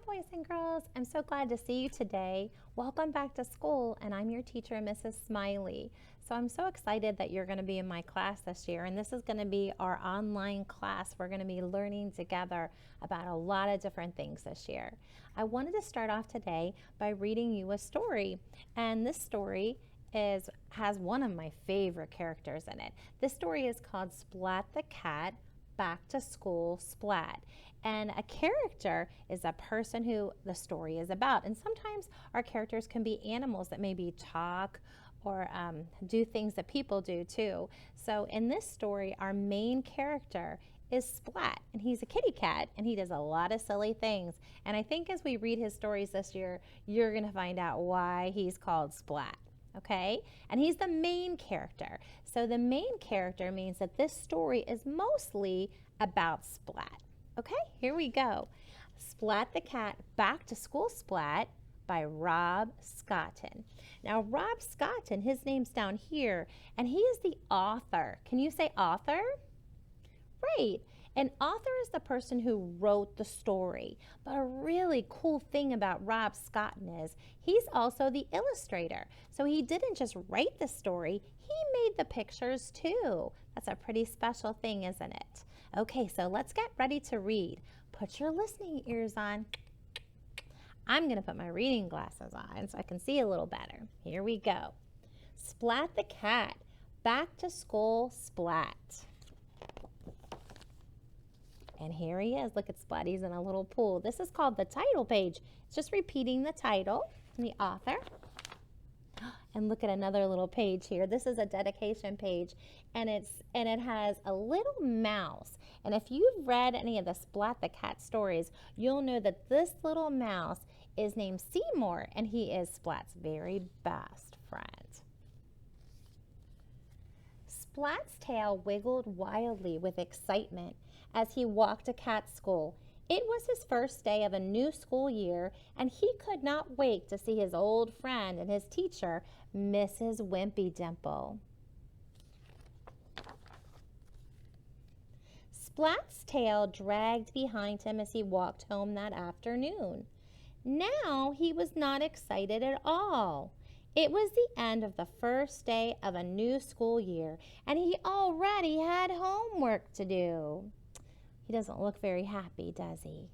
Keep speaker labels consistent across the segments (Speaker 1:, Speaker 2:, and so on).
Speaker 1: boys and girls. I'm so glad to see you today. Welcome back to school, and I'm your teacher, Mrs. Smiley. So I'm so excited that you're going to be in my class this year, and this is going to be our online class. We're going to be learning together about a lot of different things this year. I wanted to start off today by reading you a story, and this story has one of my favorite characters in it. This story is called Splat the Cat, Back to School Splat. And a character is a person who the story is about. And sometimes our characters can be animals that maybe talk or do things that people do too. So in this story, our main character is Splat, and he's a kitty cat, and he does a lot of silly things. And I think as we read his stories this year, you're going to find out why he's called Splat. Okay? And he's the main character. So the main character means that this story is mostly about Splat. Okay, here we go. Splat the Cat, Back to School Splat by Rob Scotton. Now, Rob Scotton, his name's down here, and he is the author. Can you say author? Right. An author is the person who wrote the story. But a really cool thing about Rob Scotton is he's also the illustrator. So he didn't just write the story, he made the pictures too. That's a pretty special thing, isn't it? Okay, so let's get ready to read. Put your listening ears on. I'm going to put my reading glasses on so I can see a little better. Here we go. Splat the Cat, Back to School Splat. And here he is. Look at Splat. He's in a little pool. This is called the title page. It's just repeating the title and the author. And look at another little page here. This is a dedication page, and it has a little mouse. And if you've read any of the Splat the Cat stories, you'll know that this little mouse is named Seymour, and he is Splat's very best friend. Splat's tail wiggled wildly with excitement as he walked to cat school. It was his first day of a new school year, and he could not wait to see his old friend and his teacher, Mrs. Wimpy Dimple. Splat's tail dragged behind him as he walked home that afternoon. Now he was not excited at all. It was the end of the first day of a new school year, and he already had homework to do. He doesn't look very happy, does he?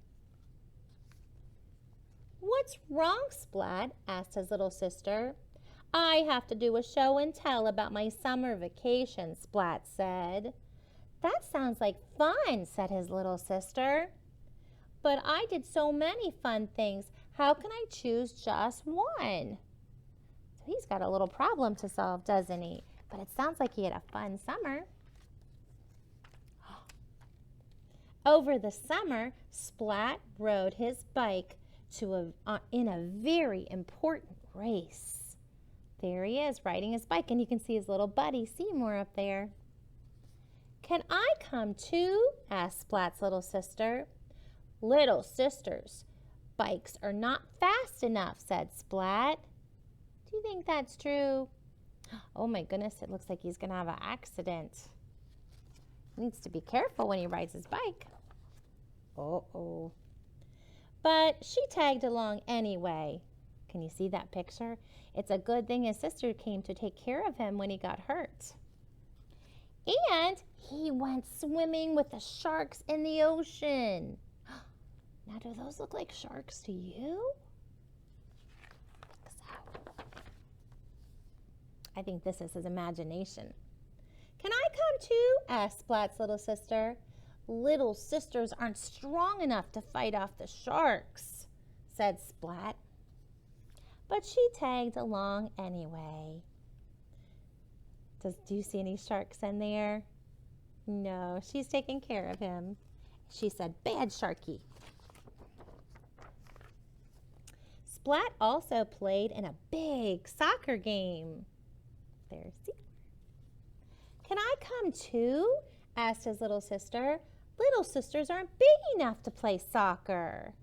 Speaker 1: "What's wrong, Splat?" asked his little sister. "I have to do a show and tell about my summer vacation," Splat said. "That sounds like fun," said his little sister. "But I did so many fun things. How can I choose just one?" So he's got a little problem to solve, doesn't he? But it sounds like he had a fun summer. Over the summer, Splat rode his bike in a very important race. There he is riding his bike, and you can see his little buddy Seymour up there. "Can I come too?" asked Splat's little sister. "Little sisters, bikes are not fast enough," said Splat. "Do you think that's true?" Oh my goodness, it looks like he's going to have an accident. He needs to be careful when he rides his bike. Uh-oh. But she tagged along anyway. Can you see that picture? It's a good thing his sister came to take care of him when he got hurt. And he went swimming with the sharks in the ocean. Now, do those look like sharks to you? I think this is his imagination. "Can I come too?" asked Splat's little sister. "Little sisters aren't strong enough to fight off the sharks," said Splat. But she tagged along anyway. Do you see any sharks in there? No, she's taking care of him. She said, "Bad Sharky." Splat also played in a big soccer game. There's Seymour. "Can I come too?" asked his little sister. "Little sisters aren't big enough to play soccer."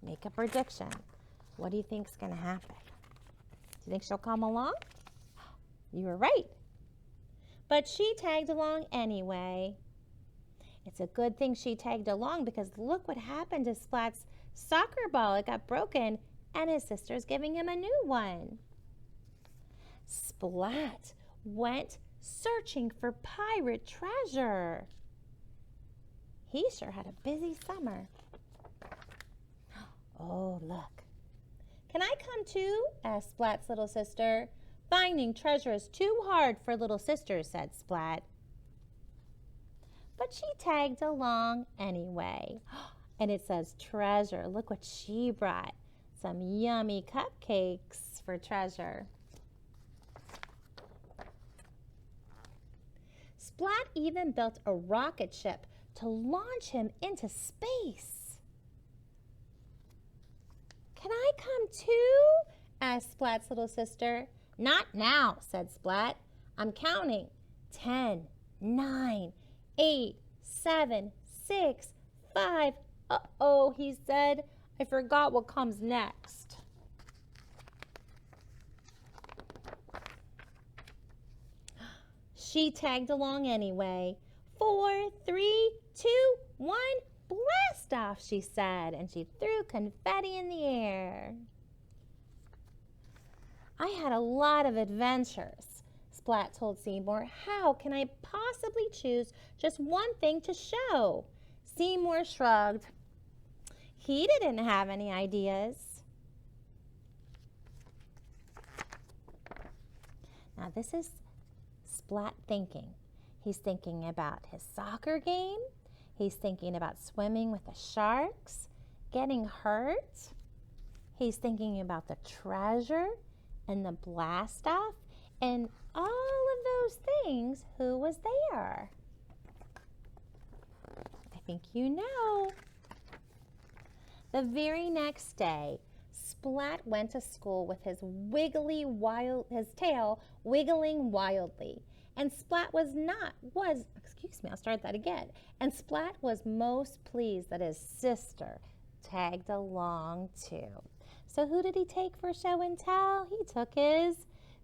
Speaker 1: Make a prediction. What do you think's going to happen? Do you think she'll come along? You were right. But she tagged along anyway. It's a good thing she tagged along because look what happened to Splat's soccer ball. It got broken and his sister's giving him a new one. Splat went searching for pirate treasure. He sure had a busy summer. Oh, look. Can I come too? Asked Splat's little sister. Finding treasure is too hard for little sisters, said Splat. But she tagged along anyway. And it says treasure. Look what she brought. Some yummy cupcakes for treasure. Splat even built a rocket ship to launch him into space. Can I come too? Asked Splat's little sister. Not now, said Splat. I'm counting. 10, 9, 8, 7, 6, 5. Uh-oh, he said. I forgot what comes next. She tagged along anyway. 4, 3, 2, 1, blast off, she said, and she threw confetti in the air. I had a lot of adventures, Splat told Seymour. How can I possibly choose just one thing to show? Seymour shrugged. He didn't have any ideas. Now this is Splat thinking. He's thinking about his soccer game. He's thinking about swimming with the sharks, getting hurt. He's thinking about the treasure and the blast off and all of those things. Who was there? I think you know. The very next day, Splat went to school with his tail wiggling wildly. And Splat And Splat was most pleased that his sister tagged along too. So who did he take for show and tell? He took his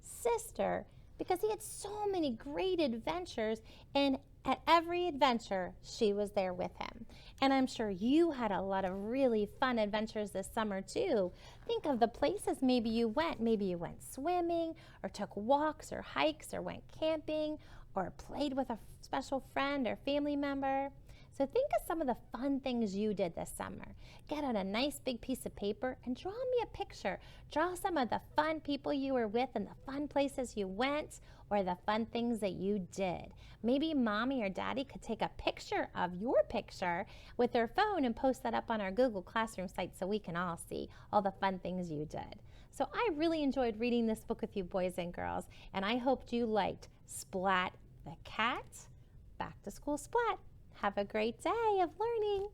Speaker 1: sister because he had so many great adventures, and at every adventure, she was there with him. And I'm sure you had a lot of really fun adventures this summer too. Think of the places maybe you went. Maybe you went swimming or took walks or hikes or went camping or played with a special friend or family member. So think of some of the fun things you did this summer. Get out a nice big piece of paper and draw me a picture. Draw some of the fun people you were with and the fun places you went or the fun things that you did. Maybe mommy or daddy could take a picture of your picture with their phone and post that up on our Google Classroom site so we can all see all the fun things you did. So I really enjoyed reading this book with you boys and girls, and I hoped you liked Splat the Cat. Back to School Splat. Have a great day of learning.